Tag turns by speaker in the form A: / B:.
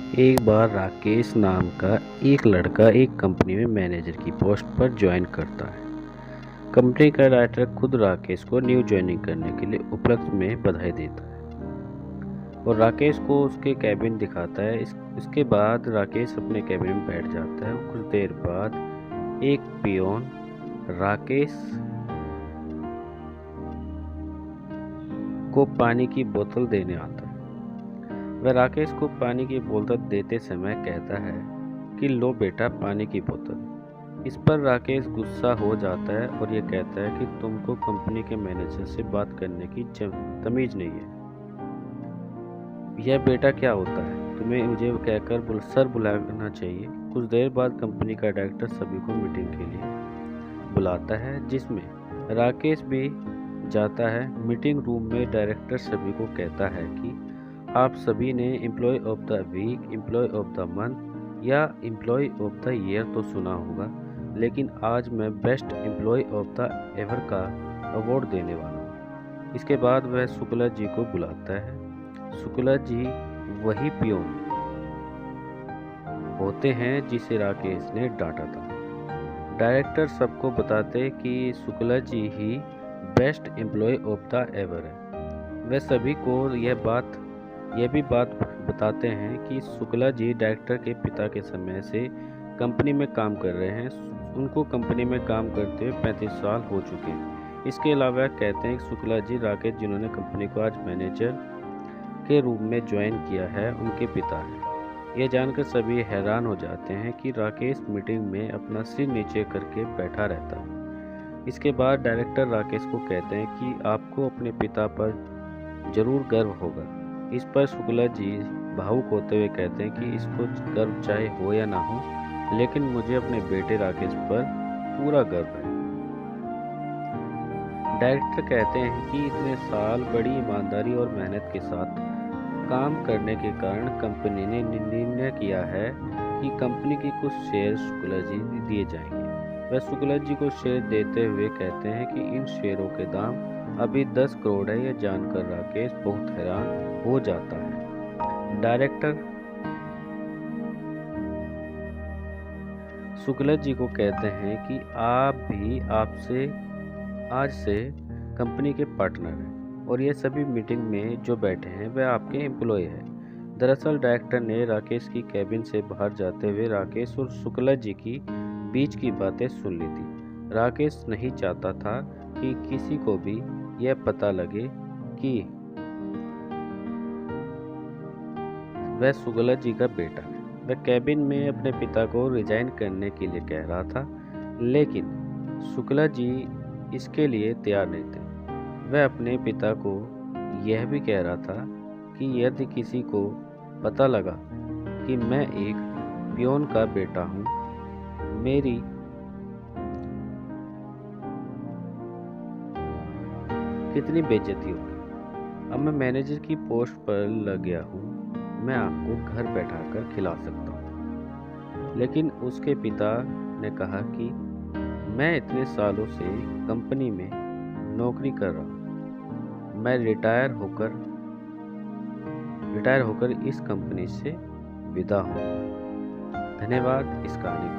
A: एक बार राकेश नाम का एक लड़का एक कंपनी में मैनेजर की पोस्ट पर ज्वाइन करता है। कंपनी का डायरेक्टर खुद राकेश को न्यू ज्वाइनिंग करने के लिए उपलब्ध में बधाई देता है और राकेश को उसके कैबिन दिखाता है। इसके बाद राकेश अपने कैबिन में बैठ जाता है। कुछ देर बाद एक पियोन राकेश को पानी की बोतल देने आता है। वह राकेश को पानी की बोतल देते समय कहता है कि लो बेटा पानी की बोतल। इस पर राकेश गुस्सा हो जाता है और ये कहता है कि तुमको कंपनी के मैनेजर से बात करने की तमीज नहीं है। यह बेटा क्या होता है, तुम्हें मुझे कहकर सर बुलाना चाहिए। कुछ देर बाद कंपनी का डायरेक्टर सभी को मीटिंग के लिए बुलाता है, जिसमें राकेश भी जाता है। मीटिंग रूम में डायरेक्टर सभी को कहता है कि आप सभी ने employee of the week, employee of the month या एम्प्लॉय ऑफ द ईयर तो सुना होगा, लेकिन आज मैं best employee of the ever का अवार्ड देने वाला हूँ। इसके बाद वह शुक्ला जी को बुलाता है। शुक्ला जी वही पियोन होते हैं जिसे राकेश ने डांटा था। डायरेक्टर सबको बताते कि शुक्ला जी ही best employee of the ever है। वह सभी को यह भी बात बताते हैं कि शुक्ला जी डायरेक्टर के पिता के समय से कंपनी में काम कर रहे हैं। उनको कंपनी में काम करते हुए 35 साल हो चुके हैं। इसके अलावा कहते हैं कि शुक्ला जी राकेश जिन्होंने कंपनी को आज मैनेजर के रूप में ज्वाइन किया है, उनके पिता हैं। यह जानकर सभी हैरान हो जाते हैं कि राकेश मीटिंग में अपना सिर नीचे करके बैठा रहता है। इसके बाद डायरेक्टर राकेश को कहते हैं कि आपको अपने पिता पर जरूर गर्व होगा। इस पर शुक्ला जी भावुक होते हुए कहते हैं कि इसको गर्व चाहे हो या ना हो, लेकिन मुझे अपने बेटे राकेश पर पूरा गर्व है। डायरेक्टर कहते हैं कि इतने साल बड़ी ईमानदारी और मेहनत के साथ काम करने के कारण कंपनी ने निर्णय किया है कि कंपनी के कुछ शेयर शुक्ला जी दिए जाएंगे। वह शुक्ला जी को शेयर देते हुए कहते हैं कि इन शेयरों के दाम अभी 10 करोड़ है। यह जानकर राकेश बहुत हैरान हो जाता है। डायरेक्टर शुक्ला जी को कहते हैं कि आप भी आज से कंपनी के पार्टनर हैं और ये सभी मीटिंग में जो बैठे हैं वह आपके एम्प्लॉय हैं। दरअसल डायरेक्टर ने राकेश की कैबिन से बाहर जाते हुए राकेश और शुक्ला जी की बीच की बातें सुन ली थी। राकेश नहीं चाहता था कि किसी को भी यह पता लगे कि वह शुक्ला जी का बेटा है। वह कैबिन में अपने पिता को रिजाइन करने के लिए कह रहा था, लेकिन शुक्ला जी इसके लिए तैयार नहीं थे। वह अपने पिता को यह भी कह रहा था कि यदि किसी को पता लगा कि मैं एक पियोन का बेटा हूँ, मेरी कितनी बेइज्जती होगी। अब मैं मैनेजर की पोस्ट पर लग गया हूँ, मैं आपको घर बैठाकर खिला सकता हूँ। लेकिन उसके पिता ने कहा कि मैं इतने सालों से कंपनी में नौकरी कर रहा हूँ, मैं रिटायर होकर इस कंपनी से विदा हूँ। धन्यवाद इस कहानी को